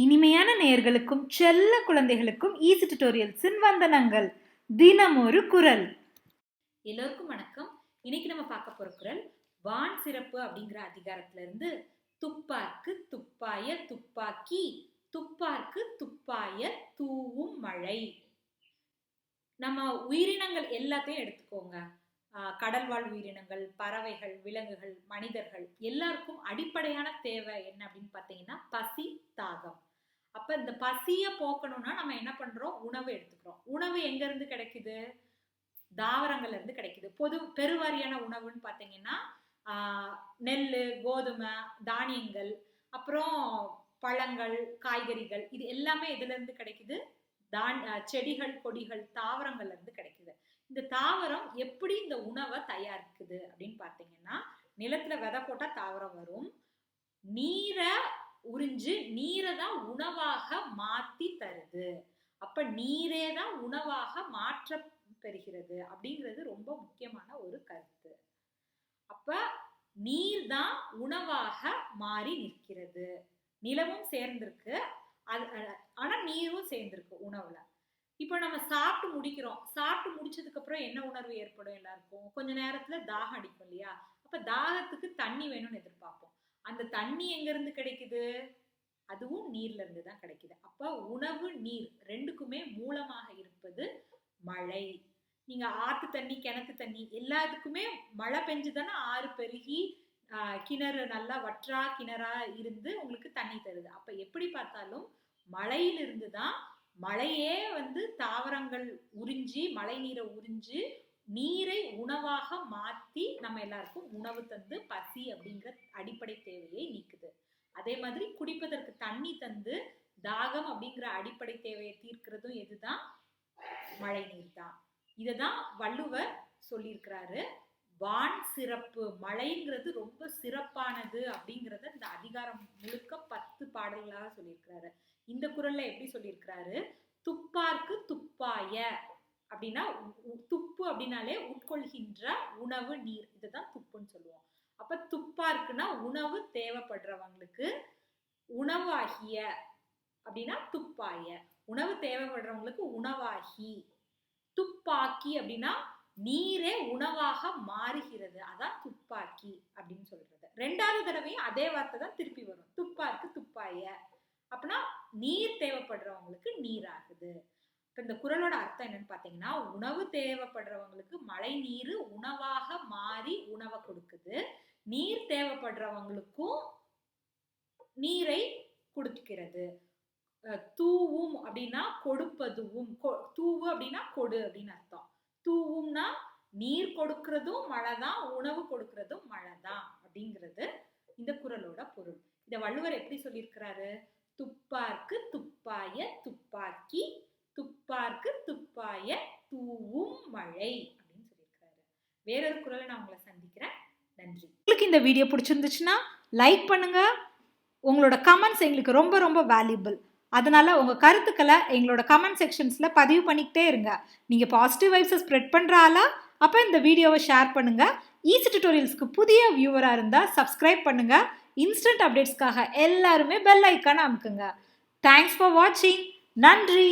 இனிமையான நேயர்களுக்கும் செல்ல குழந்தைகளுக்கும் ஈஸி டியூட்டோரியல்ஸின் வந்தனங்கள். தினம் ஒரு குரல். எல்லோருக்கும் வணக்கம். இன்னைக்கு நம்ம பார்க்க போற குரல் வான் சிறப்பு அப்படிங்கிற அதிகாரத்துல இருந்து துப்பார்க்கு துப்பாய துப்பாக்கி துப்பார்க்கு துப்பாய தூவும் மழை. நம்ம உயிரினங்கள் எல்லாத்தையும் எடுத்துக்கோங்க. கடல்வாழ் உயிரினங்கள், பறவைகள், விலங்குகள், மனிதர்கள் எல்லாருக்கும் அடிப்படையான தேவை என்ன அப்படின்னு பார்த்தீங்கன்னா பசி, தாகம். அப்ப இந்த பசியை போக்கணும்னா நம்ம என்ன பண்றோம்? உணவு எடுத்துக்கிறோம். உணவு எங்க இருந்து கிடைக்குது? தாவரங்கள்ல இருந்து கிடைக்குது. பெருவாரியான உணவுன்னு பார்த்தீங்கன்னா நெல், கோதுமை, தானியங்கள், அப்புறம் பழங்கள், காய்கறிகள், இது எல்லாமே எதுல இருந்து கிடைக்குது? செடிகள், கொடிகள், தாவரங்கள்ல இருந்து கிடைக்குது. இந்த தாவரம் எப்படி இந்த உணவை தயாரிக்குது அப்படின்னு பார்த்தீங்கன்னா, நிலத்துல விதை போட்டா தாவரம் வரும். நீரை உறிஞ்சு நீரை தான் உணவாக மாத்தி தருது. அப்ப நீரே தான் உணவாக மாற்ற பெறுகிறது அப்படிங்கிறது ரொம்ப முக்கியமான ஒரு கருத்து. அப்ப நீர் தான் உணவாக மாறி நிற்கிறது. நிலமும் சேர்ந்திருக்கு, ஆனா நீரும் சேர்ந்திருக்கு உணவுல. இப்போ நம்ம சாப்பிட்டு முடிக்கிறோம். சாப்பிட்டு முடிச்சதுக்கு அப்புறம் என்ன உணர்வு ஏற்படும்? எல்லாருக்கும் கொஞ்ச நேரத்துல தாகம் அடிக்கும் இல்லையா? அப்ப தாகத்துக்கு தண்ணி வேணும்னு எதிர்பார்ப்போம். அந்த தண்ணி எங்க இருந்து கிடைக்குது? அதுவும் நீர்ல இருந்து தான் கிடைக்குது. அப்ப உணவு, நீர் ரெண்டுக்குமே மூலமாக இருப்பது மழை. நீங்க ஆத்து தண்ணி, கிணத்து தண்ணி எல்லாத்துக்குமே மழை பெஞ்சுதானே ஆறு பெருகி கிணறு நல்லா வற்றா கிணறா இருந்து உங்களுக்கு தண்ணி தருது. அப்ப எப்படி பார்த்தாலும் மழையிலிருந்து தான், மழையே தாவரங்கள் உறிஞ்சி, மழை நீரை உறிஞ்சு நீரை உணவாக மாத்தி நம்ம எல்லாருக்கும் உணவு தந்து பசி அப்படிங்கிற அடிப்படை தேவையை நீக்குது. அதே மாதிரி குடிப்பதற்கு தண்ணி தந்து தாகம் அப்படிங்கிற அடிப்படை தேவையை தீர்க்கிறதும் எதுதான்? மழை நீர் தான். இததான் வள்ளுவர் சொல்லியிருக்கிறாரு. வான் சிறப்பு, மழைங்கிறது ரொம்ப சிறப்பானது அப்படிங்கிறத இந்த அதிகாரம் முழுக்க 10 பாடல்களாக சொல்லியிருக்கிறாரு. இந்த குறள்ல எப்படி சொல்லியிருக்கிறாரு? துப்பார்க்கு துப்பாய அப்படின்னா, துப்பு அப்படின்னாலே உட்கொள்கின்ற உணவு, நீர், இதுதான் துப்புன்னு சொல்லுவோம். அப்ப துப்பார்க்குன்னா உணவு தேவைப்படுறவங்களுக்கு, உணவு ஆகிய அப்படின்னா துப்பாய, உணவு தேவைப்படுறவங்களுக்கு உணவாகி, துப்பாக்கி அப்படின்னா நீரே உணவாக மாறுகிறது, அதான் துப்பாக்கி அப்படின்னு சொல்றது. 2வது தடவையும் அதே வார்த்தை தான் திருப்பி வரும், துப்பார்க்கு துப்பாய. அப்படின்னா நீர் தேவைப்படுறவங்களுக்கு நீர் ஆகுது. இப்ப இந்த குறளோட அர்த்தம் என்னன்னு பாத்தீங்கன்னா, உணவு தேவைப்படுறவங்களுக்கு மழை நீர் உணவாக மாறி உணவை கொடுக்குது. நீர் தேவைப்படுறவங்களுக்கும் நீரை கொடுக்கிறது. தூவும் அப்படின்னா கொடுப்பதுவும், தூவு அப்படின்னா கொடு அப்படின்னு அர்த்தம். தூவும்னா நீர் கொடுக்கறதும் மழைதான், உணவு கொடுக்கறதும் மழைதான் அப்படிங்கிறது இந்த குறளோட பொருள். இத வள்ளுவர் எப்படி சொல்லியிருக்கிறாரு? துப்பார்க்கு துப்பாய துப்பாக்கி துப்பார்க்கு துப்பாய தூவும் மழை அப்படின்னு சொல்லியிருக்கிறாரு. வேறொரு குறளை நான் உங்களை சந்திக்கிறேன். நன்றி. உங்களுக்கு இந்த வீடியோ பிடிச்சிருந்துச்சுன்னா லைக் பண்ணுங்க. உங்களோட கமெண்ட்ஸ் எங்களுக்கு ரொம்ப ரொம்ப வேல்யூபிள். அதனால உங்க கருத்துக்களை எங்களோட கமெண்ட் செக்ஷன்ஸ்ல பதிவு பண்ணிக்கிட்டே இருங்க. நீங்க பாசிட்டிவ் வைப்ஸை ஸ்ப்ரெட் பண்ற ஆளா? அப்ப இந்த வீடியோவை ஷேர் பண்ணுங்க. ஈஸி டியூட்டோரியல்ஸ்க்கு புதிய வியூவரா இருந்தா சப்ஸ்கிரைப் பண்ணுங்க. இன்ஸ்டன்ட் அப்டேட்ஸ்க்காக எல்லாருமே பெல் ஐக்கான அமுக்குங்க. தேங்க்ஸ் ஃபார் வாட்சிங். நன்றி.